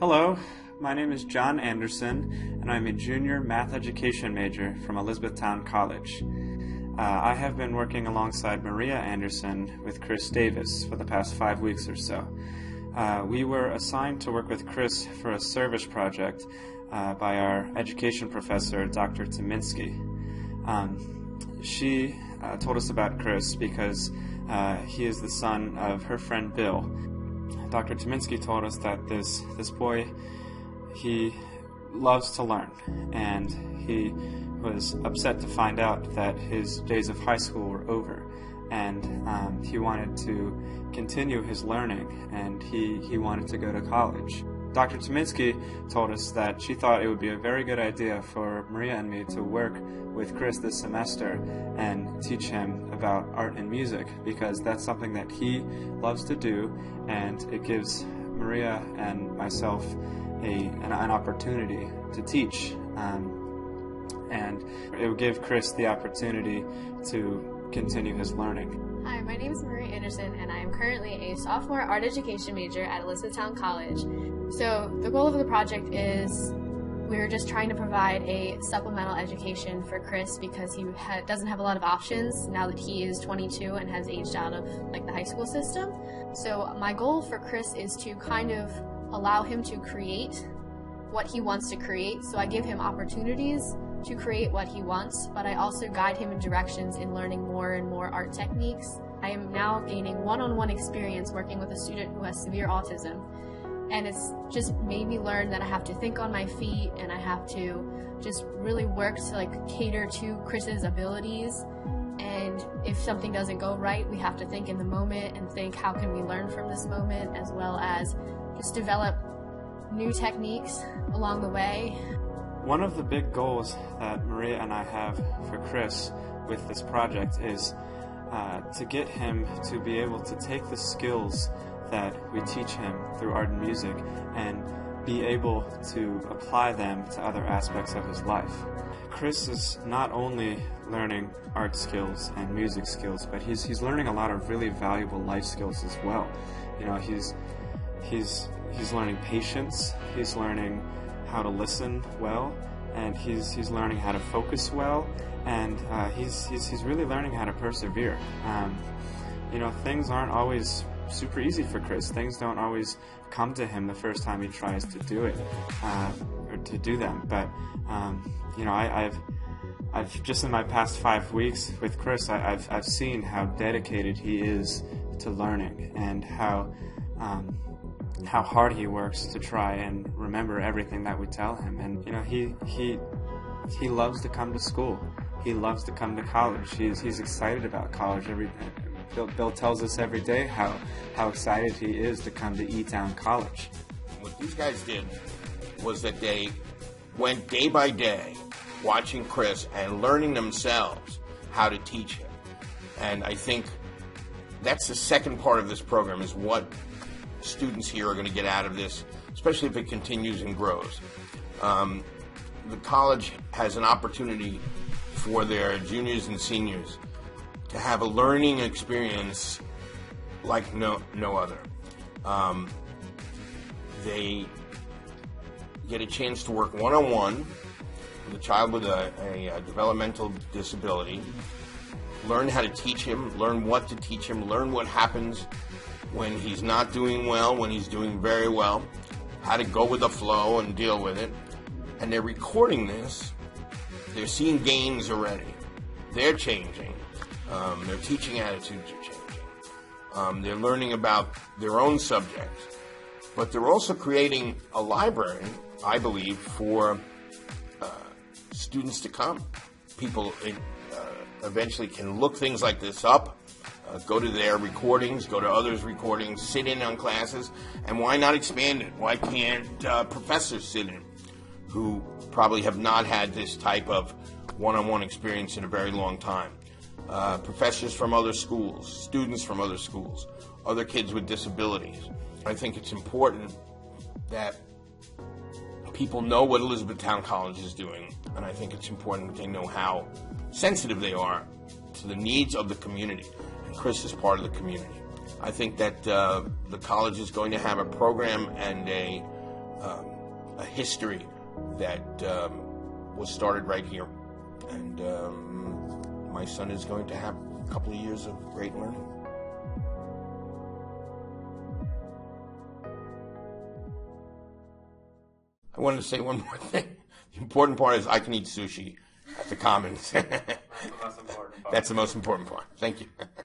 Hello, my name is John Anderson, and I'm a junior math education major from Elizabethtown College. I have been working alongside Maria Anderson with Chris Davis for the past 5 weeks or so. We were assigned to work with Chris for a service project by our education professor, Dr. Tyminski. She told us about Chris because he is the son of her friend Bill. Dr. Tyminski told us that this boy, he loves to learn, and he was upset to find out that his days of high school were over, and he wanted to continue his learning, and he wanted to go to college. Dr. Tyminski told us that she thought it would be a very good idea for Maria and me to work with Chris this semester and teach him about art and music, because that's something that he loves to do, and it gives Maria and myself an opportunity to teach, and it would give Chris the opportunity to continue his learning. Hi, my name is Maria Anderson, and I am currently a sophomore art education major at Elizabethtown College. So the goal of the project is we're just trying to provide a supplemental education for Chris because he doesn't have a lot of options now that he is 22 and has aged out of the high school system. So my goal for Chris is to kind of allow him to create what he wants to create. So I give him opportunities to create what he wants, but I also guide him in directions in learning more and more art techniques. I am now gaining one-on-one experience working with a student who has severe autism, and it's just made me learn that I have to think on my feet, and I have to just really work to cater to Chris's abilities. And if something doesn't go right, we have to think in the moment and think, how can we learn from this moment, as well as just develop new techniques along the way. One of the big goals that Maria and I have for Chris with this project is to get him to be able to take the skills that we teach him through art and music and be able to apply them to other aspects of his life. Chris is not only learning art skills and music skills, but he's learning a lot of really valuable life skills as well. You know, he's learning patience, he's learning how to listen well, and he's learning how to focus well, and he's really learning how to persevere. You know, things aren't always super easy for Chris. Things don't always come to him the first time he tries to do it, or to do them. But you know, I've just in my past 5 weeks with Chris, I've seen how dedicated he is to learning, and how hard he works to try and remember everything that we tell him. And you know, he loves to come to school. He loves to come to college. He's excited about college. Bill tells us every day how excited he is to come to E-Town College. What these guys did was that they went day by day watching Chris and learning themselves how to teach him. And I think that's the second part of this program, is what students here are going to get out of this, especially if it continues and grows. The college has an opportunity for their juniors and seniors to have a learning experience like no other. They get a chance to work one-on-one with a child with a developmental disability, learn how to teach him, learn what to teach him, learn what happens when he's not doing well, when he's doing very well, how to go with the flow and deal with it. And they're recording this. They're seeing gains already. They're changing. Their teaching attitudes are changing. They're learning about their own subjects. But they're also creating a library, I believe, for students to come. People eventually can look things like this up, go to their recordings, go to others' recordings, sit in on classes, and why not expand it? Why can't professors sit in who probably have not had this type of one-on-one experience in a very long time? Professors from other schools, students from other schools, other kids with disabilities. I think it's important that people know what Elizabethtown College is doing, and I think it's important that they know how sensitive they are to the needs of the community. And Chris is part of the community. I think that the college is going to have a program and a history that was started right here. And my son is going to have a couple of years of great learning. I wanted to say one more thing. The important part is I can eat sushi at the Commons. That's the most important part. That's the most important part. Thank you.